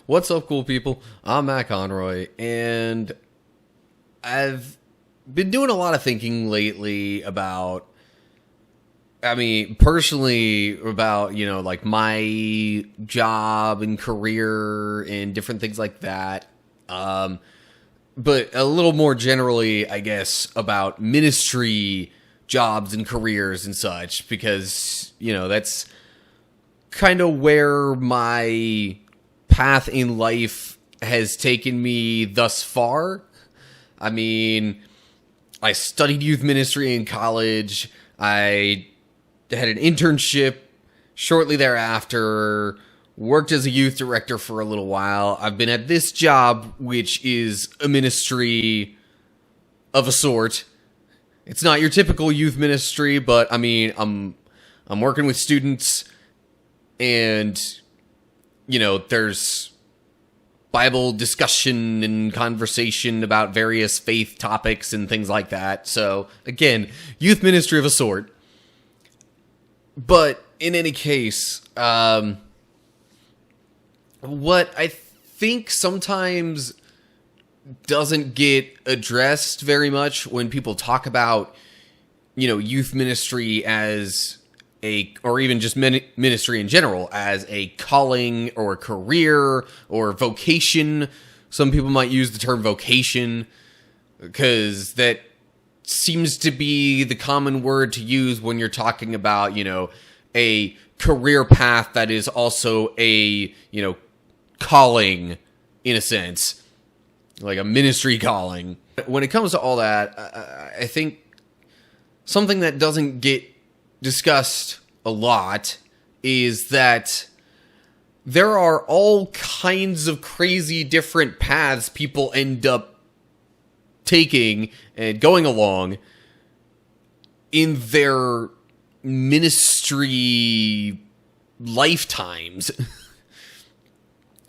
What's up, cool people? I'm Matt Conroy, and I've been doing a lot of thinking lately about, personally about, like my job and career and different things like that. But a little more generally, I guess, about ministry jobs and careers and such, because, that's kind of where my path in life has taken me thus far. I studied youth ministry in college. I had an internship shortly thereafter, worked as a youth director for a little while. I've been at this job, which is a ministry of a sort. It's not your typical youth ministry, but I'm working with students, and there's Bible discussion and conversation about various faith topics and things like that. So, again, youth ministry of a sort. But in any case, what I think sometimes doesn't get addressed very much when people talk about, youth ministry as or even just ministry in general, as a calling or a career or vocation. Some people might use the term vocation because that seems to be the common word to use when you're talking about, a career path that is also a, calling in a sense, like a ministry calling. When it comes to all that, I think something that doesn't get discussed a lot is that there are all kinds of crazy different paths people end up taking and going along in their ministry lifetimes.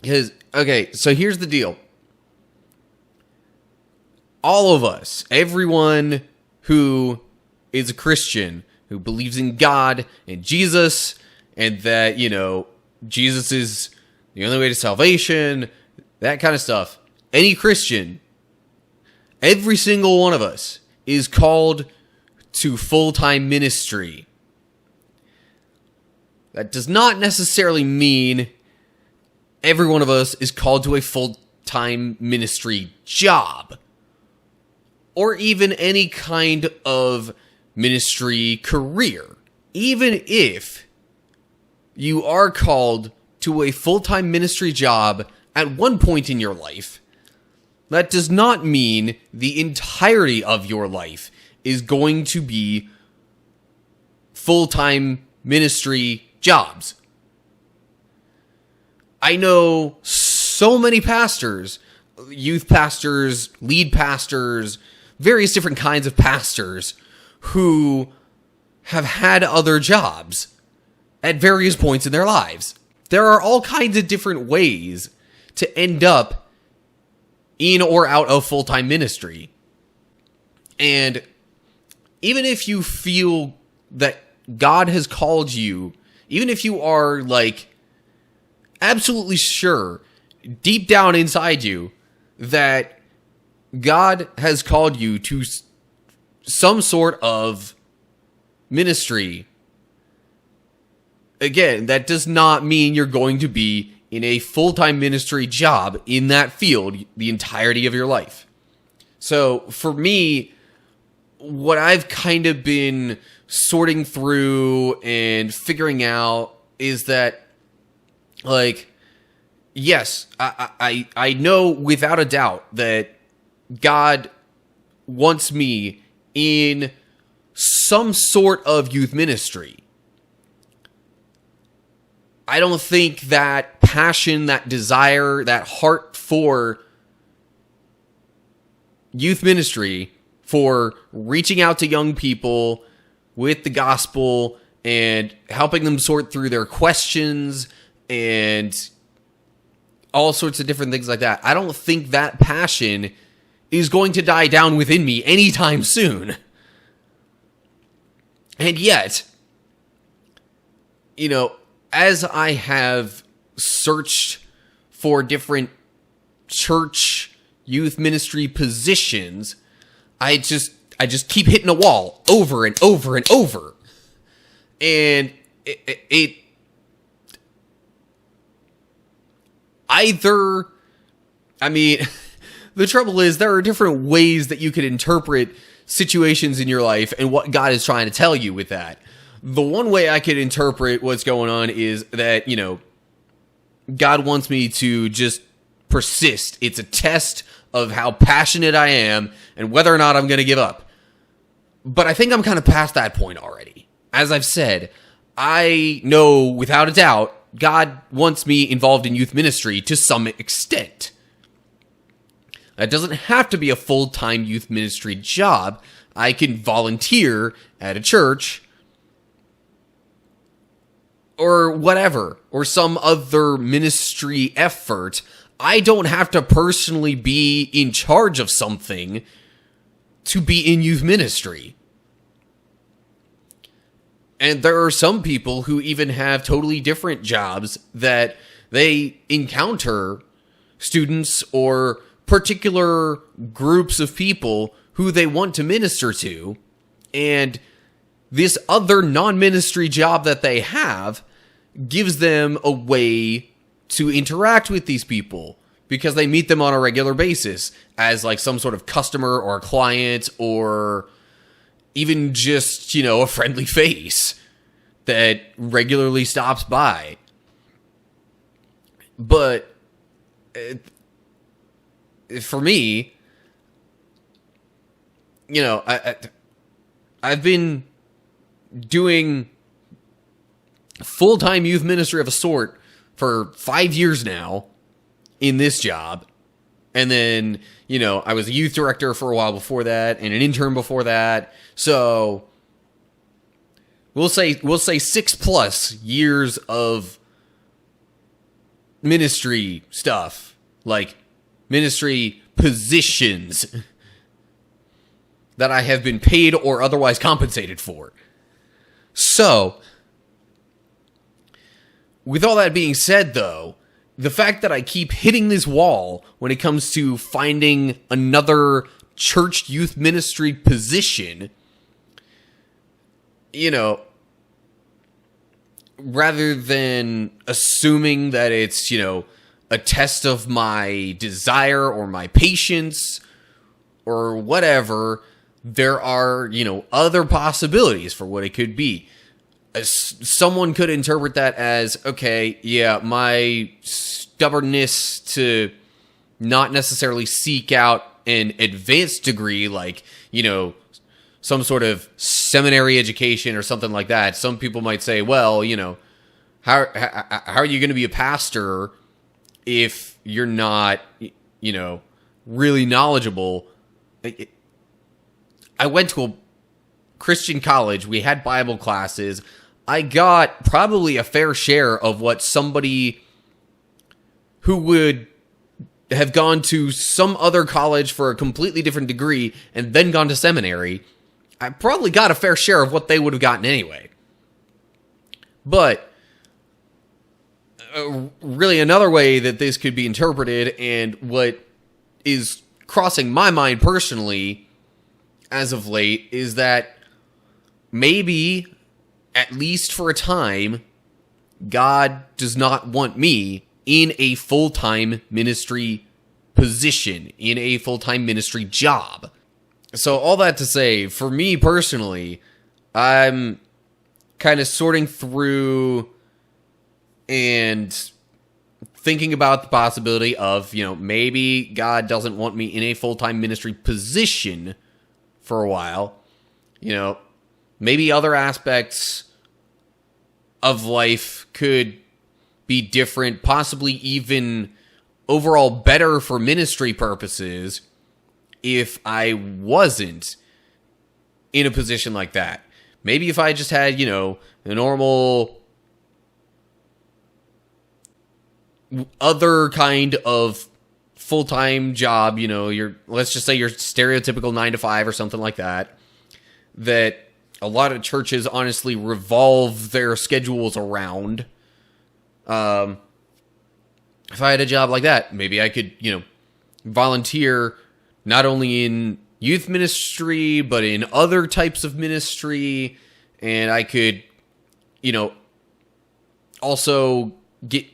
Because, okay, so here's the deal. All of us, everyone who is a Christian, who believes in God and Jesus, and that, Jesus is the only way to salvation, that kind of stuff. Any Christian, every single one of us is called to full-time ministry. That does not necessarily mean every one of us is called to a full-time ministry job, or even any kind of ministry career. Even if you are called to a full-time ministry job at one point in your life, that does not mean the entirety of your life is going to be full-time ministry jobs. I know so many pastors, youth pastors, lead pastors, various different kinds of pastors who have had other jobs at various points in their lives. There are all kinds of different ways to end up in or out of full-time ministry. And even if you feel that God has called you, even if you are absolutely sure deep down inside you that God has called you to some sort of ministry, again, that does not mean you're going to be in a full-time ministry job in that field the entirety of your life. So for me, what I've kind of been sorting through and figuring out is that, yes, I know without a doubt that God wants me in some sort of youth ministry. I don't think that passion, that desire, that heart for youth ministry, for reaching out to young people with the gospel and helping them sort through their questions and all sorts of different things like that, I don't think that passion is going to die down within me anytime soon. And yet, as I have searched for different church youth ministry positions, I just keep hitting a wall over and over and over. And it either, I mean, the trouble is there are different ways that you could interpret situations in your life and what God is trying to tell you with that. The one way I could interpret what's going on is that, God wants me to just persist. It's a test of how passionate I am and whether or not I'm going to give up. But I think I'm kind of past that point already. As I've said, I know without a doubt God wants me involved in youth ministry to some extent. That doesn't have to be a full-time youth ministry job. I can volunteer at a church or whatever, or some other ministry effort. I don't have to personally be in charge of something to be in youth ministry. And there are some people who even have totally different jobs that they encounter students or particular groups of people who they want to minister to. And this other non-ministry job that they have gives them a way to interact with these people because they meet them on a regular basis as like some sort of customer or a client or even just, a friendly face that regularly stops by. But for me, I've been doing full-time youth ministry of a sort for 5 years now in this job. And then, I was a youth director for a while before that and an intern before that. So we'll say 6+ years of ministry stuff, like ministry positions that I have been paid or otherwise compensated for. So, with all that being said, though, the fact that I keep hitting this wall when it comes to finding another church youth ministry position, rather than assuming that it's, a test of my desire or my patience or whatever, there are, other possibilities for what it could be. Someone could interpret that as, okay, yeah, my stubbornness to not necessarily seek out an advanced degree, like, some sort of seminary education or something like that. Some people might say, well, how are you going to be a pastor if you're not, really knowledgeable? I went to a Christian college. We had Bible classes. I got probably a fair share of what somebody who would have gone to some other college for a completely different degree and then gone to seminary. I probably got a fair share of what they would have gotten anyway. But really another way that this could be interpreted, and what is crossing my mind personally as of late, is that maybe, at least for a time, God does not want me in a full-time ministry position, in a full-time ministry job. So all that to say, for me personally, I'm kind of sorting through and thinking about the possibility of, maybe God doesn't want me in a full-time ministry position for a while. Maybe other aspects of life could be different, possibly even overall better for ministry purposes if I wasn't in a position like that. Maybe if I just had, a normal other kind of full-time job, let's just say your stereotypical 9-to-5 or something like that, that a lot of churches honestly revolve their schedules around. if I had a job like that, maybe I could, volunteer not only in youth ministry, but in other types of ministry. And I could, also get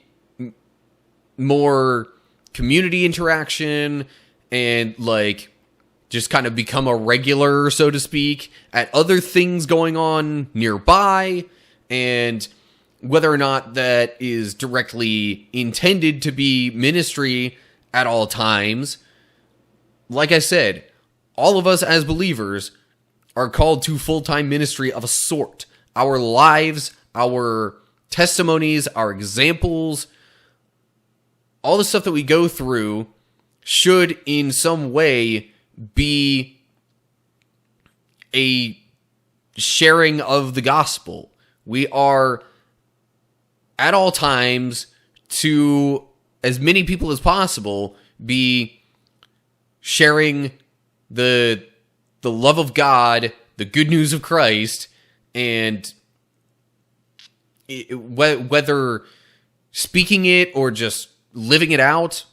more community interaction and just kind of become a regular, so to speak, at other things going on nearby. And whether or not that is directly intended to be ministry at all times, like I said, all of us as believers are called to full-time ministry of a sort. Our lives, our testimonies, our examples, all the stuff that we go through should in some way be a sharing of the gospel. We are at all times, to as many people as possible, be sharing the love of God, the good news of Christ, and whether speaking it or just living it out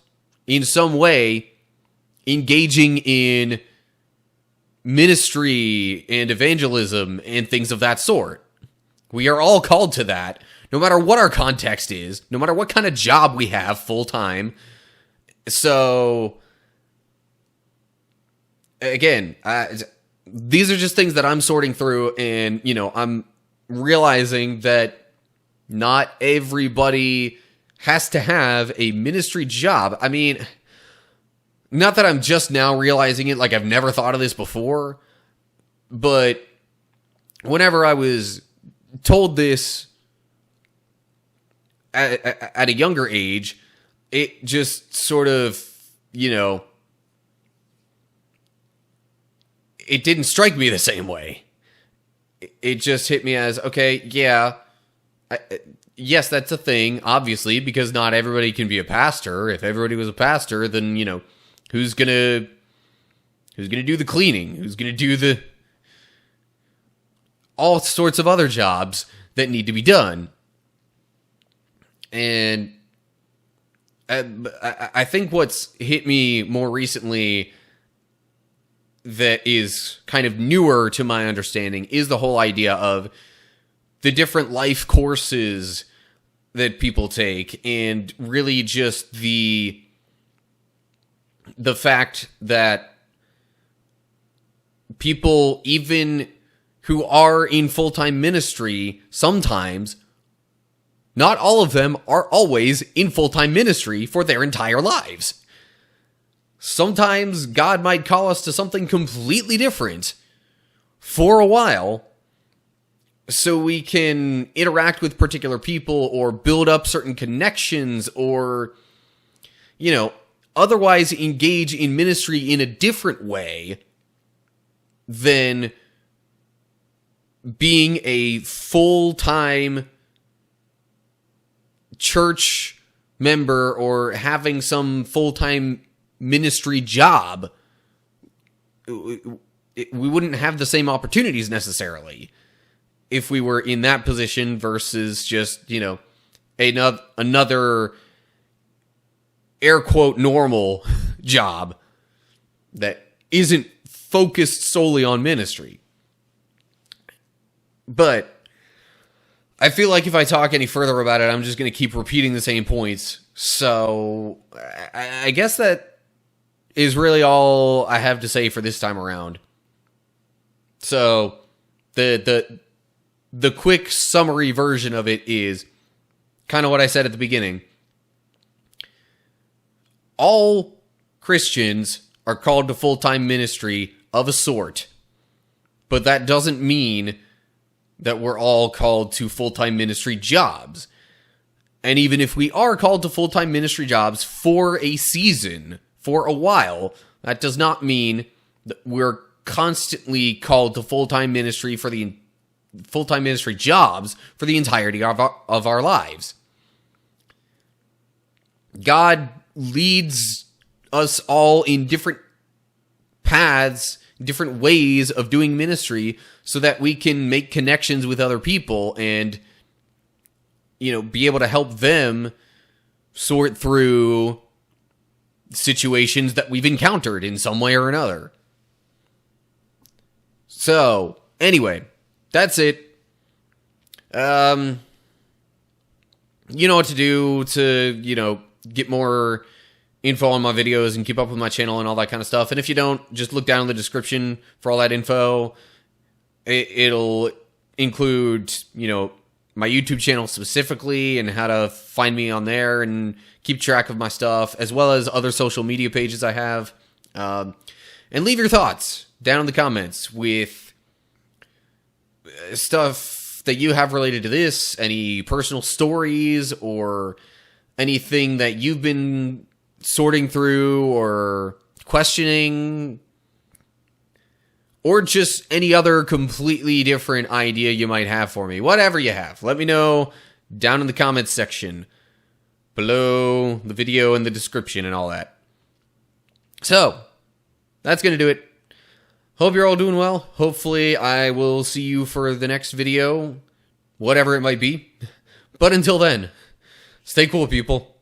in some way, engaging in ministry and evangelism and things of that sort. We are all called to that, no matter what our context is, no matter what kind of job we have full time. So, again, these are just things that I'm sorting through, and, I'm realizing that not everybody has to have a ministry job. I mean, not that I'm just now realizing it, like I've never thought of this before, but whenever I was told this at a younger age, it just sort of, it didn't strike me the same way. It just hit me as, okay, yeah, yes, that's a thing, obviously, because not everybody can be a pastor. If everybody was a pastor, then, who's gonna do the cleaning? Who's gonna do all sorts of other jobs that need to be done? And I think what's hit me more recently that is kind of newer to my understanding is the whole idea of the different life courses that people take, and really just the fact that people, even who are in full-time ministry, sometimes, not all of them are always in full-time ministry for their entire lives. Sometimes God might call us to something completely different for a while, so we can interact with particular people or build up certain connections or, otherwise engage in ministry in a different way than being a full-time church member or having some full-time ministry job. We wouldn't have the same opportunities necessarily if we were in that position versus just, another air quote normal job that isn't focused solely on ministry. But I feel like if I talk any further about it, I'm just going to keep repeating the same points. So I guess that is really all I have to say for this time around. So the quick summary version of it is kind of what I said at the beginning. All Christians are called to full-time ministry of a sort, but that doesn't mean that we're all called to full-time ministry jobs. And even if we are called to full-time ministry jobs for a season, for a while, that does not mean that we're constantly called to full-time ministry jobs for the entirety of our lives. God leads us all in different paths, different ways of doing ministry so that we can make connections with other people and, be able to help them sort through situations that we've encountered in some way or another. So, anyway, that's it. You know what to do to, get more info on my videos and keep up with my channel and all that kind of stuff. And if you don't, just look down in the description for all that info. It'll include, my YouTube channel specifically and how to find me on there and keep track of my stuff, as well as other social media pages I have. And leave your thoughts down in the comments with stuff that you have related to this, any personal stories or anything that you've been sorting through or questioning, or just any other completely different idea you might have for me. Whatever you have, let me know down in the comments section below the video and the description and all that. So, that's going to do it. Hope you're all doing well. Hopefully, I will see you for the next video, whatever it might be. But until then, stay cool, people.